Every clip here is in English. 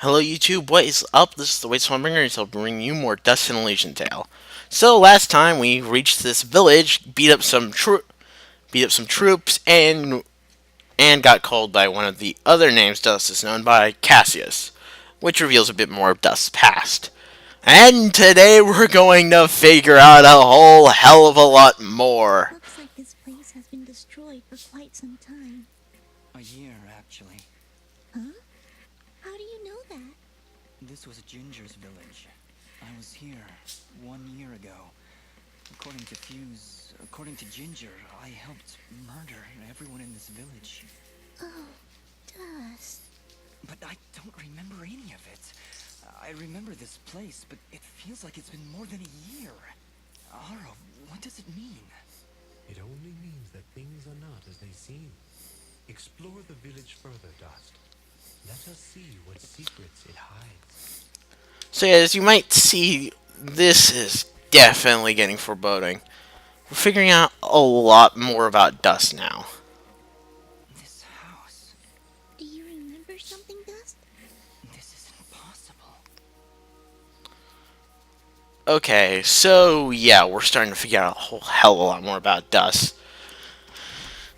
Hello YouTube, what is up? This is the Waste Bringer, and I'll bring you more Dust and Elysian Tale. So last time we reached this village, beat up some troops, and got called by one of the other names Dust is known by, Cassius, which reveals a bit more of Dust's past. And today we're going to figure out a whole hell of a lot more. Looks like this place has been destroyed for quite some time. A year, actually. Huh? How do you know that? This was Ginger's village. I was here 1 year ago. According to Ginger, I helped murder everyone in this village. Oh, Dust. But I don't remember any of it. I remember this place, but it feels like it's been more than a year. Aro, what does it mean? It only means that things are not as they seem. Explore the village further, Dust. Let us see what secrets it hides. So as you might see, this is definitely getting foreboding. We're figuring out a lot more about Dust now. This house. Do you remember something, Dust? This isn't possible. Okay, so yeah, we're starting to figure out a whole hell of a lot more about Dust.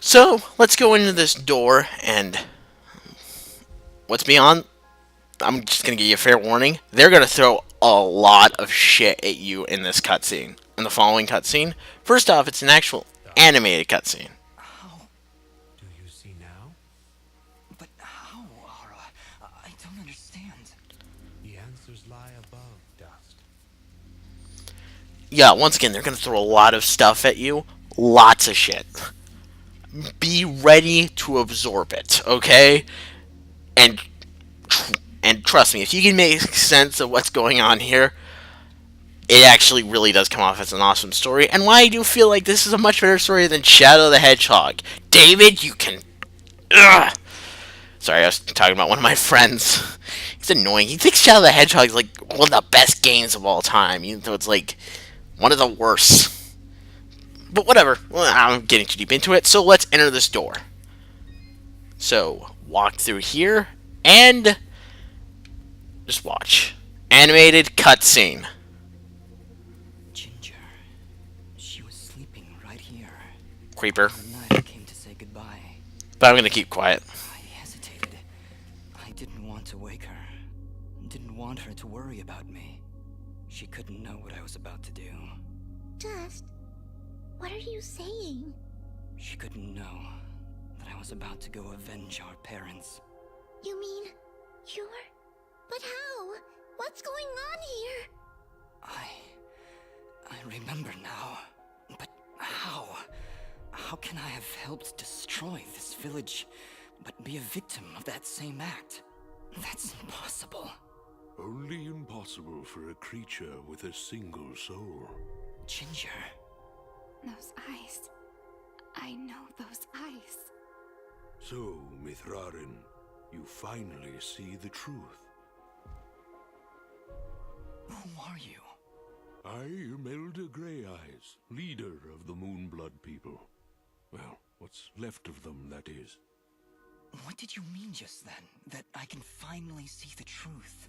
So let's go into this door, and what's beyond? I'm just gonna give you a fair warning. They're gonna throw a lot of shit at you in this cutscene. In the following cutscene. First off, it's an actual animated cutscene. How? Do you see now? But how, Aro? I don't understand. The answers lie above, Dust. Yeah, once again, they're gonna throw a lot of stuff at you. Lots of shit. Be ready to absorb it, okay? And and trust me, if you can make sense of what's going on here, it actually really does come off as an awesome story. And why I do feel like this is a much better story than Shadow the Hedgehog. David, you can. Ugh. Sorry, I was talking about one of my friends. He's annoying. He thinks Shadow the Hedgehog is like one of the best games of all time, even though it's like one of the worst. But whatever. Well, I'm getting too deep into it. So let's enter this door. So walk through here and just watch. Animated cutscene. Ginger. She was sleeping right here. Creeper. The night I came to say goodbye. But I'm gonna keep quiet. I hesitated. I didn't want to wake her. Didn't want her to worry about me. She couldn't know what I was about to do. Dust, what are you saying? She couldn't know that I was about to go avenge our parents. You mean you're... But how? What's going on here? I remember now. But how? How can I have helped destroy this village, but be a victim of that same act? That's impossible. Only impossible for a creature with a single soul. Ginger. Those eyes. I know those eyes. So, Mithrarin, you finally see the truth. Who are you? I am Elder Grey Eyes, leader of the Moonblood people. Well, what's left of them, that is. What did you mean just then? That I can finally see the truth?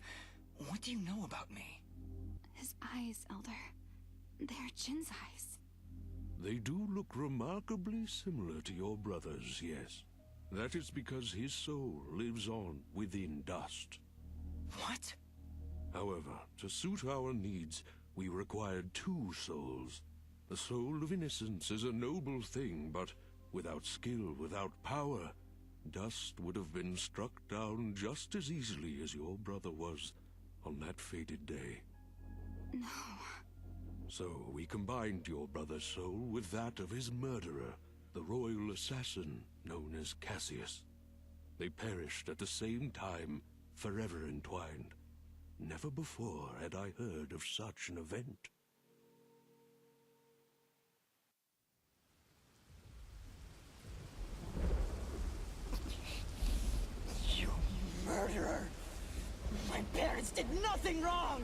What do you know about me? His eyes, Elder. They're Jin's eyes. They do look remarkably similar to your brother's, yes. That is because his soul lives on within Dust. What? However, to suit our needs, we required two souls. The soul of innocence is a noble thing, but without skill, without power, Dust would have been struck down just as easily as your brother was on that fated day. No. So we combined your brother's soul with that of his murderer, the royal assassin known as Cassius. They perished at the same time, forever entwined. Never before had I heard of such an event. You murderer! My parents did nothing wrong!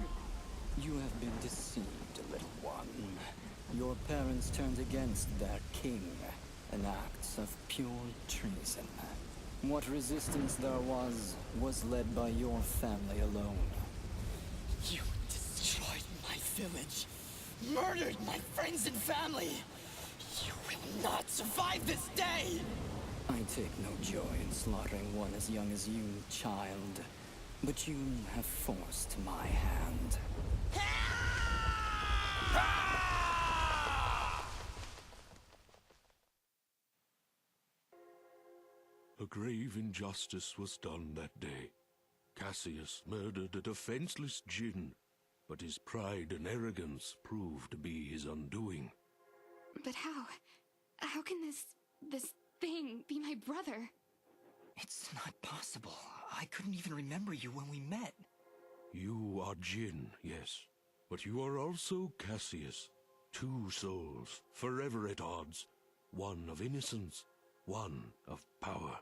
You have been deceived, little one. Your parents turned against their king, an act of pure treason. What resistance there was led by your family alone. You destroyed my village, murdered my friends and family. You will not survive this day! I take no joy in slaughtering one as young as you, child. But you have forced my hand. A grave injustice was done that day. Cassius murdered a defenseless djinn, but his pride and arrogance proved to be his undoing. But how? How can this thing be my brother? It's not possible. I couldn't even remember you when we met. You are Jinn, yes, but you are also Cassius. Two souls, forever at odds, one of innocence, one of power.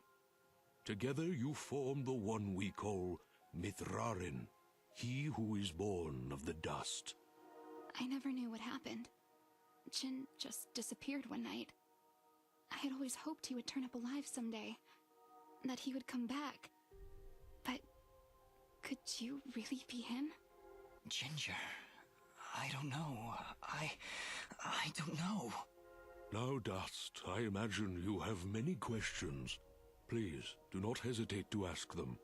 Together you form the one we call Mithrarin, he who is born of the dust. I never knew what happened. Jin just disappeared one night. I had always hoped he would turn up alive someday, that he would come back. But could you really be him? Ginger, I don't know. I don't know. Now, Dust, I imagine you have many questions. Please, do not hesitate to ask them.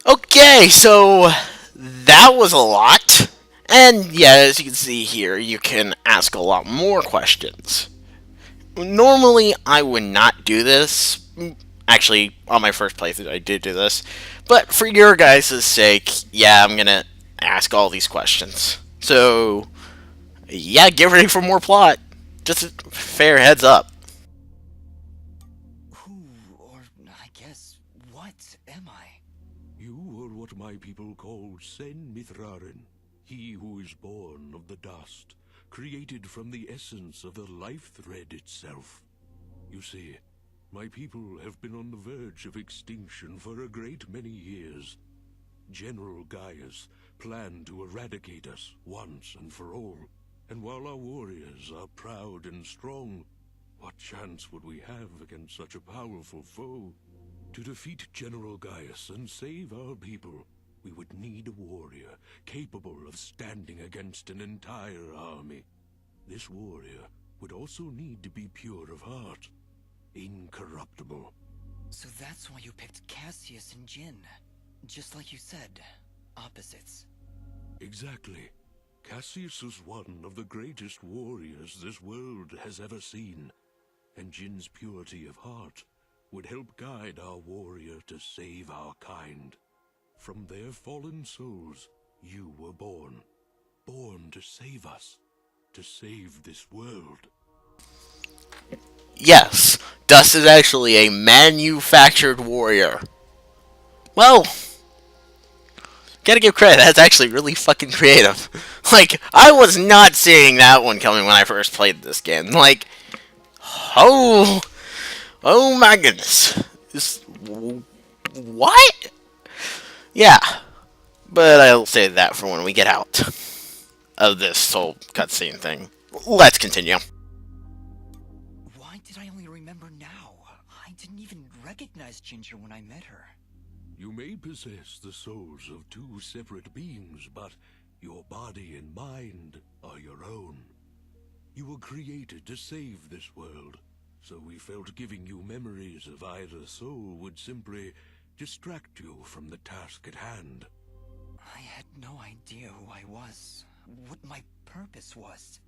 Okay, so that was a lot. And yeah, as you can see here, you can ask a lot more questions. Normally, I would not do this. Actually, on my first playthrough, I did do this. But for your guys' sake, yeah, I'm gonna ask all these questions. So, yeah, get ready for more plot. Just a fair heads up. Who, or I guess, what am I? You are what my people call Sen Mithrarin, he who is born of the dust, created from the essence of the life thread itself. You see, my people have been on the verge of extinction for a great many years. General Gaius planned to eradicate us once and for all, and while our warriors are proud and strong, what chance would we have against such a powerful foe? To defeat General Gaius and save our people, we would need a warrior capable of standing against an entire army. This warrior would also need to be pure of heart, incorruptible. So that's why you picked Cassius and Jin. Just like you said, opposites. Exactly. Cassius is one of the greatest warriors this world has ever seen, and Jin's purity of heart would help guide our warrior to save our kind. From their fallen souls, you were born. Born to save us. To save this world. Yes, Dust is actually a manufactured warrior. Well, gotta give credit, that's actually really fucking creative. Like, I was not seeing that one coming when I first played this game. Like, oh my goodness. What? Yeah, but I'll save that for when we get out of this whole cutscene thing. Let's continue. Why did I only remember now? I didn't even recognize Ginger when I met her. You may possess the souls of two separate beings, but your body and mind are your own. You were created to save this world, so we felt giving you memories of either soul would simply distract you from the task at hand. I had no idea who I was, what my purpose was.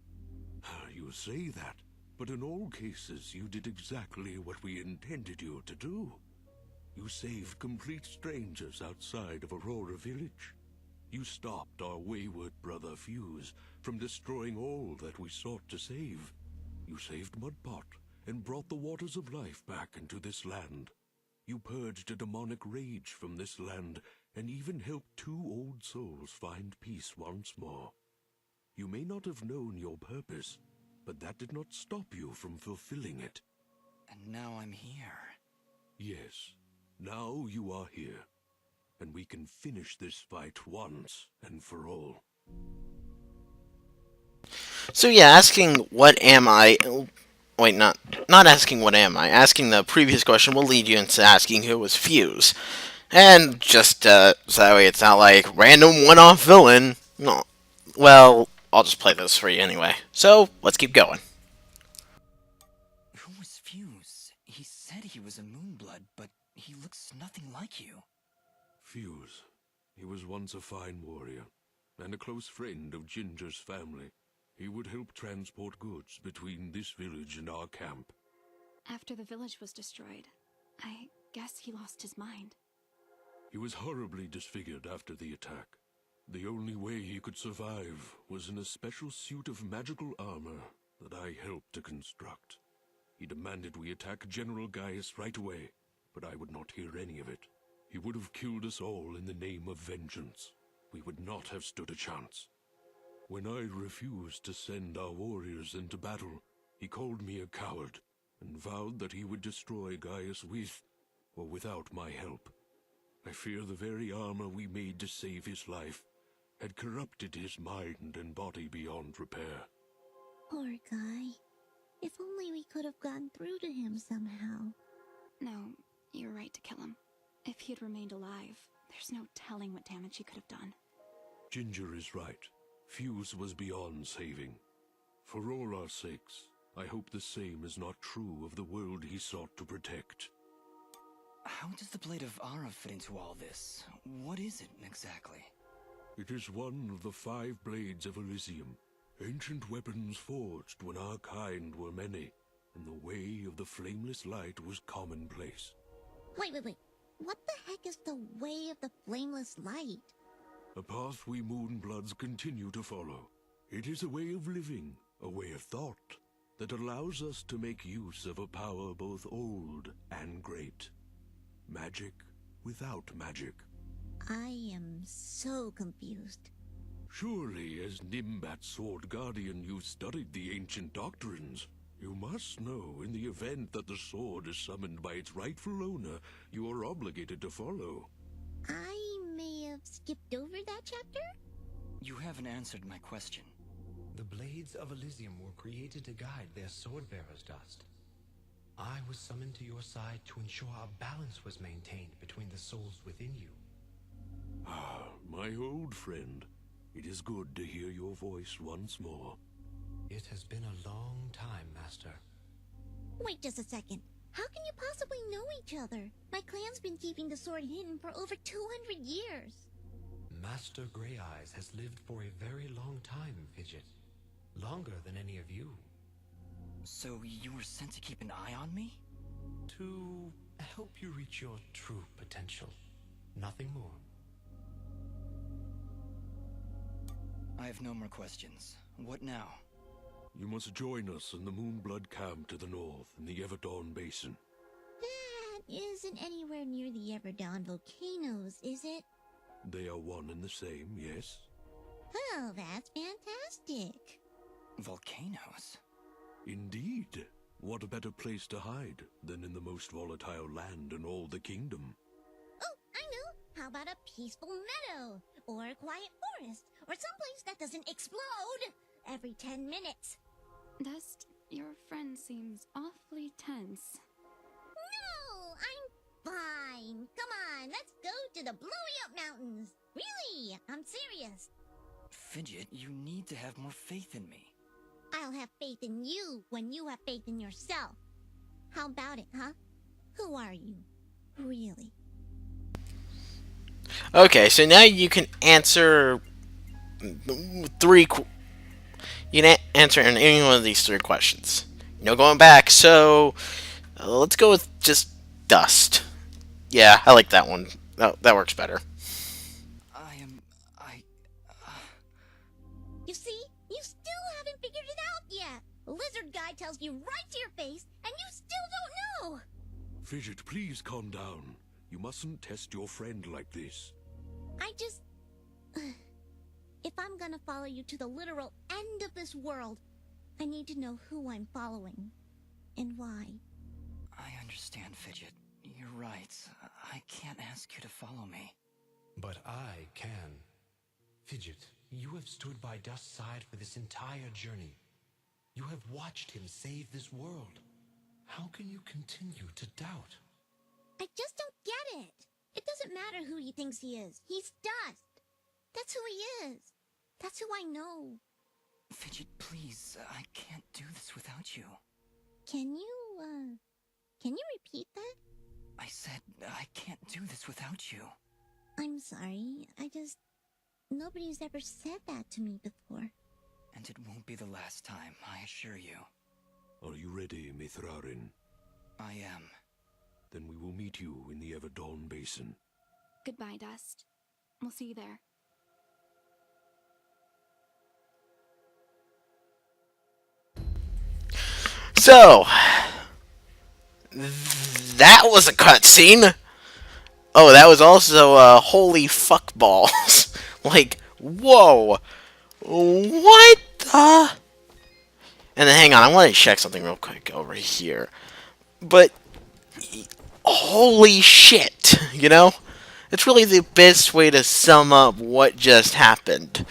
You say that, but in all cases you did exactly what we intended you to do. You saved complete strangers outside of Aurora Village. You stopped our wayward brother Fuse from destroying all that we sought to save. You saved Mudpot and brought the waters of life back into this land. You purged a demonic rage from this land and even helped two old souls find peace once more. You may not have known your purpose, but that did not stop you from fulfilling it. And now I'm here. Yes, now you are here, and we can finish this fight once and for all. So yeah, asking what am I Wait, not asking what am I. Asking the previous question will lead you into asking who was Fuse. And just so that way it's not like random one-off villain. No. Well, I'll just play this for you anyway. So, let's keep going. Who was Fuse? He said he was a Moonblood, but he looks nothing like you. Fuse. He was once a fine warrior, and a close friend of Ginger's family. He would help transport goods between this village and our camp. After the village was destroyed, I guess he lost his mind. He was horribly disfigured after the attack. The only way he could survive was in a special suit of magical armor that I helped to construct. He demanded we attack General Gaius right away, but I would not hear any of it. He would have killed us all in the name of vengeance. We would not have stood a chance. When I refused to send our warriors into battle, he called me a coward and vowed that he would destroy Gaius with or without my help. I fear the very armor we made to save his life had corrupted his mind and body beyond repair. Poor guy. If only we could have gotten through to him somehow. No, you're right to kill him. If he had remained alive, there's no telling what damage he could have done. Ginger is right. Fuse was beyond saving. For all our sakes, I hope the same is not true of the world he sought to protect. How does the Blade of Ara fit into all this? What is it, exactly? It is one of the 5 blades of Elysium, ancient weapons forged when our kind were many, and the way of the flameless light was commonplace. Wait. What the heck is the way of the flameless light? A path we Moonbloods continue to follow. It is a way of living, a way of thought, that allows us to make use of a power both old and great. Magic without magic. I am so confused. Surely, as Nimbat Sword Guardian, you've studied the ancient doctrines. You must know, in the event that the sword is summoned by its rightful owner, you are obligated to follow. I may have skipped over that chapter? You haven't answered my question. The blades of Elysium were created to guide their sword-bearers, Dust. I was summoned to your side to ensure a balance was maintained between the souls within you. Ah, my old friend. It is good to hear your voice once more. It has been a long time, Master. Wait just a second. How can you possibly know each other? My clan's been keeping the sword hidden for over 200 years. Master Grey Eyes has lived for a very long time, Fidget. Longer than any of you. So you were sent to keep an eye on me? To help you reach your true potential. Nothing more. I have no more questions. What now? You must join us in the Moonblood camp to the north in the Everdawn Basin. That isn't anywhere near the Everdawn volcanoes, is it? They are one and the same, yes? Oh, that's fantastic. Volcanoes? Indeed. What a better place to hide than in the most volatile land in all the kingdom? Oh, I know. How about a peaceful meadow? Or a quiet forest? Or someplace that doesn't explode every 10 minutes? Dust, your friend seems awfully tense. No, I'm fine. Come on, let's go to the Blowy Up Mountains. Really, I'm serious. Fidget, you need to have more faith in me. I'll have faith in you when you have faith in yourself. How about it, huh? Who are you? Really? Okay, so now you can answer you can answer in any one of these 3 questions. No going back, so let's go with just Dust. Yeah, I like that one. That works better. You see? You still haven't figured it out yet. Lizard guy tells you right to your face, and you still don't know. Fidget, please calm down. You mustn't test your friend like this. I just... If I'm gonna follow you to the literal end of this world, I need to know who I'm following. And why. I understand, Fidget. You're right. I can't ask you to follow me. But I can. Fidget, you have stood by Dust's side for this entire journey. You have watched him save this world. How can you continue to doubt? I just don't get it. It doesn't matter who he thinks he is. He's dust. That's who he is. That's who I know. Fidget, please, I can't do this without you. Can you repeat that? I said I can't do this without you. I'm sorry. Nobody's ever said that to me before. And it won't be the last time, I assure you. Are you ready, Mithrarin? I am. Then we will meet you in the Everdawn Basin. Goodbye, Dust. We'll see you there. So, that was a cutscene. Oh, that was also holy fuck balls. Like, whoa. What the? And then hang on, I want to check something real quick over here. But, holy shit, you know? It's really the best way to sum up what just happened.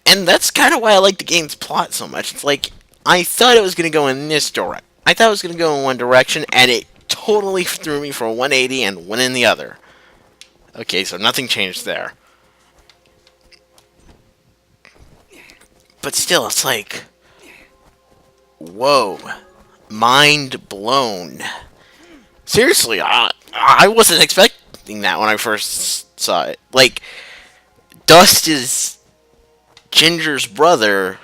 And that's kind of why I like the game's plot so much. It's like, I thought it was going to go in this direction. I thought it was going to go in one direction, and it totally threw me for a 180 and went in the other. Okay, so nothing changed there. But still, it's like, whoa, mind blown. Seriously, I wasn't expecting that when I first saw it. Like, Dust is Ginger's brother,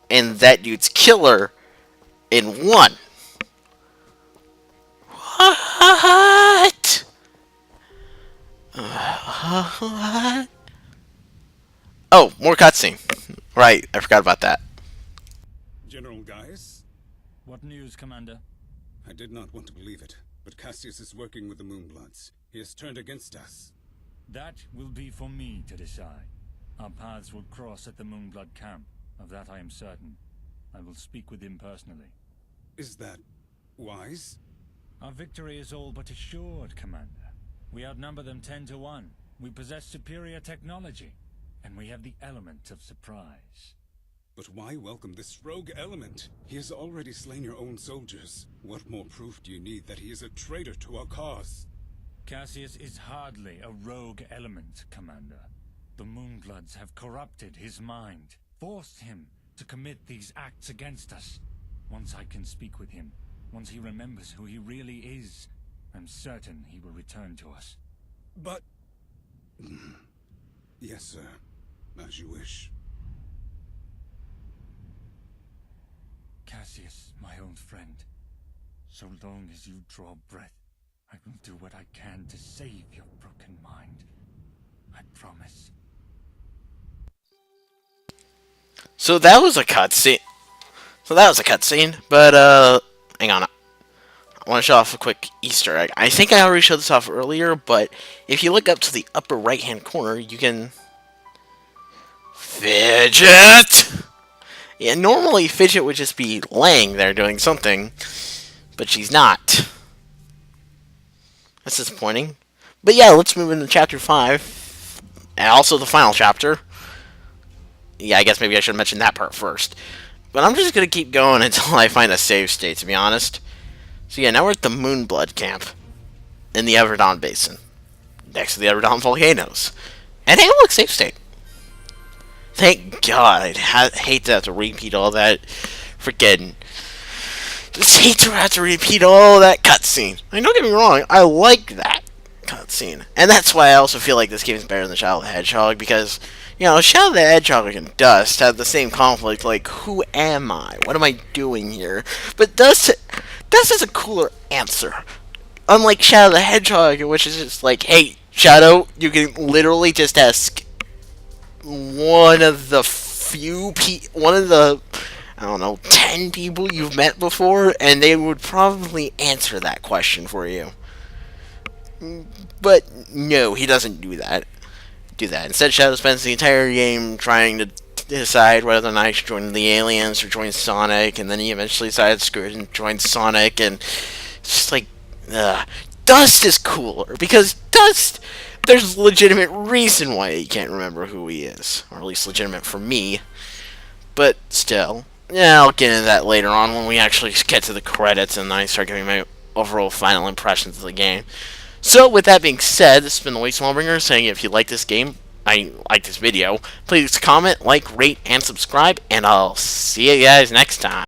and that dude's killer in one. What? What? Oh, more cutscene. Right, I forgot about that. General Gaius? What news, Commander? I did not want to believe it, but Cassius is working with the Moonbloods. He has turned against us. That will be for me to decide. Our paths will cross at the Moonblood camp. Of that I am certain. I will speak with him personally. Is that wise? Our victory is all but assured, Commander. We outnumber them 10 to 1. We possess superior technology. And we have the element of surprise. But why welcome this rogue element? He has already slain your own soldiers. What more proof do you need that he is a traitor to our cause? Cassius is hardly a rogue element, Commander. The Moonbloods have corrupted his mind, forced him to commit these acts against us. Once I can speak with him, once he remembers who he really is, I'm certain he will return to us. But... Yes, sir. As you wish. Cassius, my old friend, so long as you draw breath, I will do what I can to save your broken mind. I promise. So that was a cutscene. But hang on. I want to show off a quick Easter egg. I think I already showed this off earlier, but if you look up to the upper right-hand corner, you can... Fidget! Yeah, normally Fidget would just be laying there doing something, but she's not. That's disappointing. But yeah, let's move into Chapter 5, and also the final chapter. Yeah, I guess maybe I should mention that part first. But I'm just going to keep going until I find a save state, to be honest. So yeah, now we're at the Moonblood camp in the Everdawn Basin, next to the Everdawn volcanoes. And hey, look, save state. Thank God. I'd hate to have to repeat all that. Freaking. Just hate to have to repeat all that cutscene. I mean, don't get me wrong. I like that cutscene. And that's why I also feel like this game is better than Shadow the Hedgehog. Because, you know, Shadow the Hedgehog and Dust have the same conflict. Like, who am I? What am I doing here? But Dust has a cooler answer. Unlike Shadow the Hedgehog, which is just like, hey, Shadow, you can literally just ask one of the I don't know, 10 people you've met before, and they would probably answer that question for you. But no, he doesn't do that. Instead, Shadow spends the entire game trying to decide whether or not he should join the aliens or join Sonic, and then he eventually decides to screw it and join Sonic, and it's just like, Dust is cooler, because Dust, there's a legitimate reason why he can't remember who he is, or at least legitimate for me. but still. Yeah, I'll get into that later on when we actually get to the credits and I start giving my overall final impressions of the game. So, with that being said, this has been the Waste Smallbringer saying if you like this game, I like this video, please comment, like, rate, and subscribe, and I'll see you guys next time.